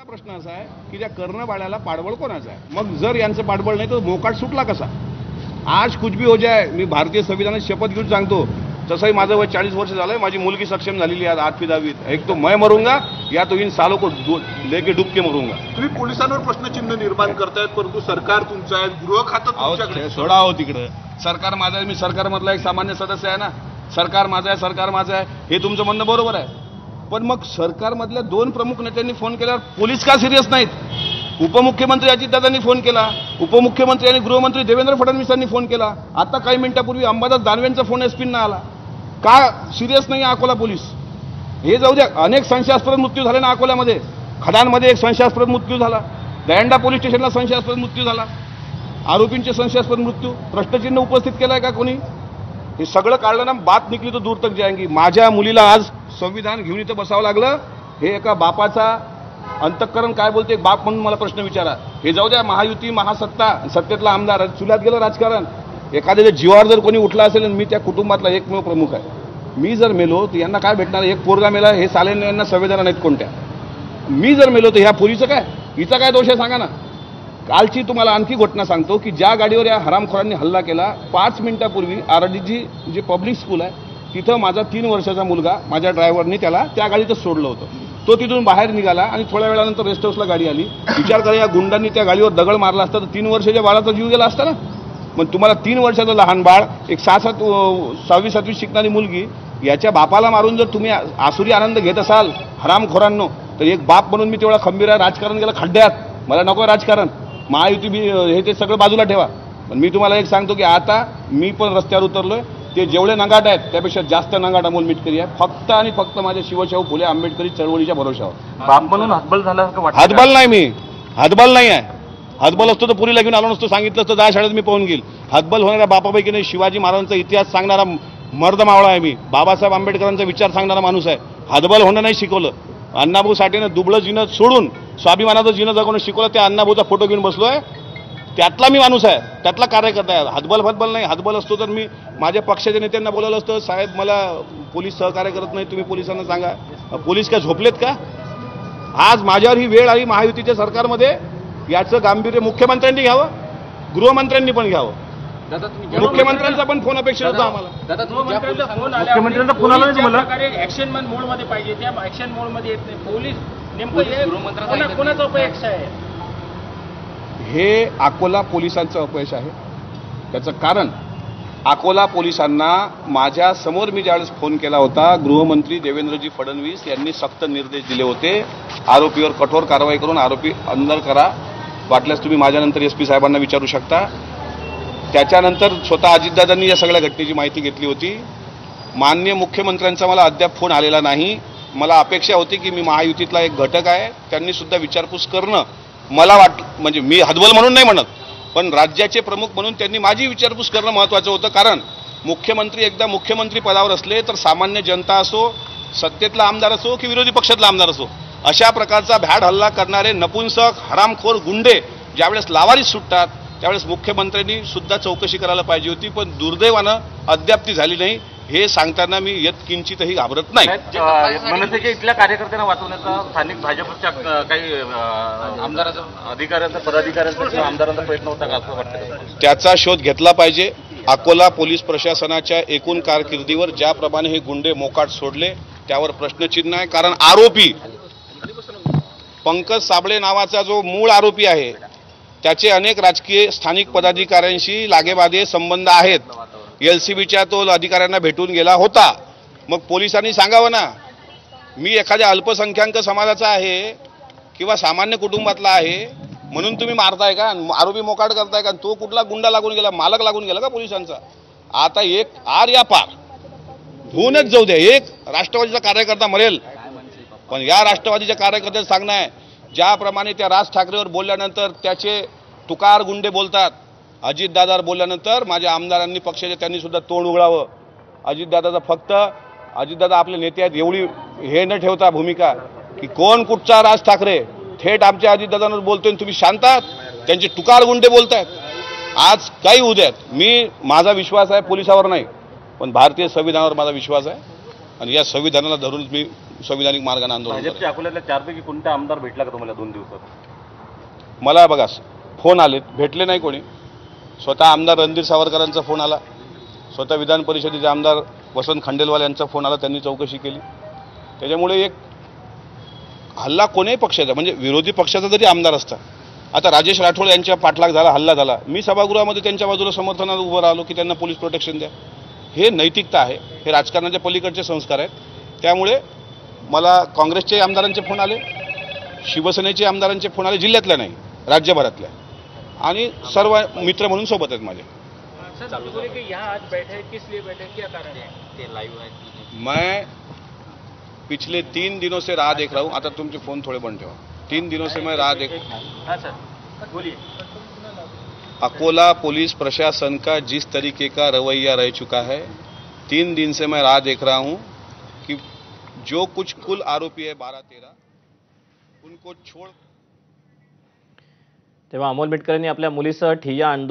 दुसरा प्रश्न असा आहे की त्या कर्णबाळ्याला पाठबळ कोणाचं आहे? मग जर यांचं पाठबळ नाही तर मोकाट सुटला कसा? आज कुछ भी हो जाए, मी भारतीय संविधानात शपथ घेऊन सांगतो, तसंही माझं वय 40 वर्ष झालंय, माझी मुलगी सक्षम झालेली आहे 8वी 10वीत. एक तो मैं मरूंगा या तो इन सालों को लेके डूब के मरूंगा. तुम्ही पोलिसांवर प्रश्नचिन्ह निर्माण करतायत, परंतु सरकार तुमचं आहे, गृह खातं तुमच्याकडे. सोडा हो तिकडं. सरकार माझं आहे, मी सरकारमधला एक सामान्य सदस्य आहे ना. सरकार माझं आहे, सरकार माझं आहे, हे तुमचं म्हणणं बरोबर आहे. पण मग सरकारमधल्या 2 प्रमुख नेत्यांनी फोन केल्यावर पोलीस का सिरियस नाहीत? उपमुख्यमंत्री अजितदादांनी फोन केला, उपमुख्यमंत्री आणि गृहमंत्री देवेंद्र फडणवीसांनी फोन केला, आता काही मिनिटापूर्वी अंबादास दानवेंचा फोन एसपींना आला. का सिरियस नाही अकोला पोलीस? हे जाऊ द्या, अनेक संशयास्पद मृत्यू झाले ना अकोल्यामध्ये. खडांमध्ये एक संशयास्पद मृत्यू झाला, दयंडा पोलीस स्टेशनला संशयास्पद मृत्यू झाला, आरोपींचे संशयास्पद मृत्यू. प्रश्नचिन्ह उपस्थित केलाय का कोणी? हे सगळं काढलं ना, बात निकली तो दूर तक जाएंगी. माझ्या मुलीला आज संविधान घेऊन इथं बसावं लागलं, हे एका बापाचा अंतःकरण काय बोलते एक बाप म्हणून मला प्रश्न विचारा. हे जाऊ द्या, महायुती महासत्ता, सत्तेतला आमदार, चुल्यात गेलं राजकारण. एखाद्याच्या जीवावर जर कोणी उठला असेल आणि मी त्या कुटुंबातला एकमेव प्रमुख आहे, मी जर मेलो तर यांना काय भेटणार? एक पोरगा मेला, हे सालेंना यांना संवेदना नाहीत कोणत्या. मी जर मेलो तर ह्या पोलीचं काय, हिचा काय दोष आहे सांगा ना. कालची तुम्हाला आणखी घटना सांगतो की ज्या गाडीवर या हरामखोरांनी हल्ला केला, 5 मिनिटापूर्वी आरडीजी जे पब्लिक स्कूल आहे तिथं माझा 3 वर्षाचा मुलगा माझ्या ड्रायव्हरनी त्याला त्या गाडीतच सोडलं होतं. तो तिथून बाहेर निघाला आणि थोड्या वेळानंतर रेस्ट हाऊसला गाडी आली. विचार करा, या गुंडांनी त्या गाडीवर दगड मारला असता तर 3 वर्षाच्या बाळाचा जीव गेला असता ना. पण तुम्हाला 3 वर्षाचं लहान बाळ, एक 6-7 7वी शिकणारी मुलगी, याच्या बापाला मारून जर तुम्ही आसुरी आनंद घेत असाल हरामखोरांनो, तर एक बाप म्हणून मी तेवढा खंबीर आहे. राजकारण गेलं खड्ड्यात, मला नको राजकारण. महायुती हे ते सगळं बाजूला ठेवा. पण मी तुम्हाला एक सांगतो की आता मी पण रस्त्यावर उतरलोय. ते जेवढे नंगाट आहेत त्यापेक्षा जास्त नंगाट अमोल मिटकरी आहे, फक्त आणि फक्त माझ्या शिवशाहू फुले आंबेडकरी चळवळीच्या भरोशावर. बाप म्हणून हतबल झाला का? हतबल नाही, मी हतबल नाही आहे. हतबल असतो तर पुरीला घेऊन आलो नसतो, सांगितलं असतं 10 शाळेत मी पाहून घेईल. हतबल होणाऱ्या बापापैकी नाही. शिवाजी महाराजांचा इतिहास सांगणारा मर्द मावळा आहे मी. बाबासाहेब आंबेडकरांचा विचार सांगणारा माणूस आहे. हतबल होणं नाही शिकवलं. अण्णाभाऊ साठेनं दुबळं जिनं सोडून स्वाभिमानाचं जिनं जगवणं शिकवलं. त्या अण्णाभाऊचा फोटो घेऊन बसलोय, त्यातला मी माणूस आहे, त्यातला कार्यकर्ता आहे. हतबल नाही. हतबल असतो तर मी माझ्या पक्षाच्या नेत्यांना बोलावलं असतं, साहेब मला पोलीस सहकार्य करत नाही, तुम्ही पोलिसांना सांगा. पोलीस काय झोपलेत का? आज माझ्यावर ही वेळ आली महायुतीच्या सरकारमध्ये. याचं गांभीर्य मुख्यमंत्र्यांनी घ्यावं, गृहमंत्र्यांनी पण घ्यावं. मुख्यमंत्र्यांचा पण फोन अपेक्षित होता आम्हाला. मुख्यमंत्र्यांचा फोन आला तुम्हाला? ऍक्शन मोड मध्ये पाहिजे, त्या ऍक्शन मोड मध्ये येत नाही. पोलीस नेमकं कोणाचं अपयश आहे? हे अकोला पोलिसांचं अपयश आहे. त्याचं कारण अकोला पोलिसांना माझ्या समोर मी ज्यावेळेस फोन केला होता, गृहमंत्री देवेंद्रजी फडणवीस यांनी सक्त निर्देश दिले होते, आरोपीवर कठोर कारवाई करून आरोपी अंदर करा. वाटल्यास तुम्ही माझ्यानंतर एसपी साहेबांना विचारू शकता. त्याच्यानंतर स्वतः अजितदादांनी या सगळ्या घटनेची माहिती घेतली होती. माननीय मुख्यमंत्र्यांचा मला अद्याप फोन आलेला नाही. मला अपेक्षा होती की मी महायुतीतला एक घटक आहे, त्यांनी सुद्धा विचारपूस करणं मला म्हणजे मी हतबल म्हणून नाही म्हणत, पण राज्याचे प्रमुख म्हणून त्यांनी माझी विचारपूस करणं महत्त्वाचं होतं. कारण मुख्यमंत्री एकदा मुख्यमंत्री पदावर असले तर सामान्य जनता असो, सत्तेतला आमदार असो की विरोधी पक्षातला आमदार असो, अशा प्रकारचा भ्याड हल्ला करणारे नपुंसक हरामखोर गुंडे ज्यावेळेस लावारीस सुटतात त्यावेळेस मुख्यमंत्र्यांनी सुद्धा चौकशी करायला पाहिजे होती. पण दुर्दैवानं अद्याप ती झाली नाही. हे सांगताना मी यत्किंचितही घाबरत नाही. मनसेच्या इथल्या कार्यकर्त्यांना वाचवण्याचा स्थानिक भाजपच्या काही आमदारांचा अधिकाऱ्यांचा पदाधिकाऱ्यांचा किंवा आमदारांचा प्रयत्न होता का असं वाटतं? त्याचा शोध घेतला पाहिजे. अकोला पोलीस प्रशासनाच्या एकूण कारकिर्दीवर ज्याप्रमाणे हे गुंडे मोकाट सोडले त्यावर प्रश्नचिन्ह आहे. कारण आरोपी पंकज साबळे नावाचा जो मूळ आरोपी आहे त्याचे अनेक राजकीय स्थानिक पदाधिकाऱ्यांशी लागेबाधे संबंध आहेत. LCBच्या तो अधिकाऱ्यांना भेटून गेला होता. मग पोलिसांनी सांगावं ना, मी एखाद्या अल्पसंख्याक समाजाचा आहे किंवा सामान्य कुटुंबातला आहे म्हणून तुम्ही मारताय का? आरोपी मोकाट करताय का? तो कुठला गुंडा लागून गेला, मालक लागून गेला का पोलिसांचा? आता एक आर या पार होऊनच जाऊ द्या. एक राष्ट्रवादीचा कार्यकर्ता मरेल, पण या राष्ट्रवादीच्या कार्यकर्त्याचं सांगणं आहे, ज्याप्रमाणे त्या राज ठाकरेवर बोलल्यानंतर त्याचे तुकार गुंडे बोलतात, अजितदादावर बोलल्यानंतर माझ्या आमदारांनी पक्षाचे त्यांनी सुद्धा तोंड उघडावं. अजितदादा आपले नेते आहेत एवढी हे न ठेवता भूमिका की कोण कुठचा राज ठाकरे थेट आमच्या अजितदादांवर बोलतोय, तुम्ही शांत आहात, त्यांचे तुकार गुंडे बोलतायत. आज काही होऊ द्यात, माझा विश्वास आहे पोलिसावर नाही, पण भारतीय संविधानावर माझा विश्वास आहे आणि या संविधानाला धरूनच मी संविधानिक मार्गाने आंदोलन भाजपच्या करायचं. अकोल्यातल्या 4 पैकी कोणता आमदार भेटला का तुम्हाला 2 दिवसात? मला बघा फोन आलेत, भेटले नाही कोणी. स्वतः आमदार रणधीर सावरकरांचा फोन आला, स्वतः विधान परिषदेचे आमदार वसंत खंडेलवाल यांचा फोन आला, त्यांनी चौकशी केली. त्याच्यामुळे एक हल्ला कोणीही पक्षाचा, म्हणजे विरोधी पक्षाचा जरी आमदार असता, आता राजेश राठोड यांच्या पाठलाग झाला, हल्ला झाला, मी सभागृहामध्ये त्यांच्या बाजूला समर्थनात उभं राहिलो की त्यांना पोलीस प्रोटेक्शन द्या. हे नैतिकता आहे, हे राजकारणाच्या पलीकडचे संस्कार आहेत. त्यामुळे मला काँग्रेसचे आमदारांचे फोन आले, शिवसेनेचे आमदारांचे फोन आले, जिल्ह्यातल्या नाही राज्यभरातल्या, आणि सर्व मित्र म्हणून सोबत आहेत माझे. सर बोले कि यहाँ आज बैठे, किस लिए बैठे, क्या कारण है? मैं पिछले 3 दिनों से राह देख रहा हूँ. आता तुमचे फोन थोड़े बंद ठेवा. 3 दिनों से मैं राह देख, हाँ सर बोलिए. अकोला पुलिस प्रशासन का जिस तरीके का रवैया रह चुका है, 3 दिन से मैं राह देख रहा हूँ कि जो कुछ कुल आरोपी है 12-13 उनको छोड़. तेव्हा अमोल मिटकरांनी आपल्या मुलीसह ठिय्या आंदोलन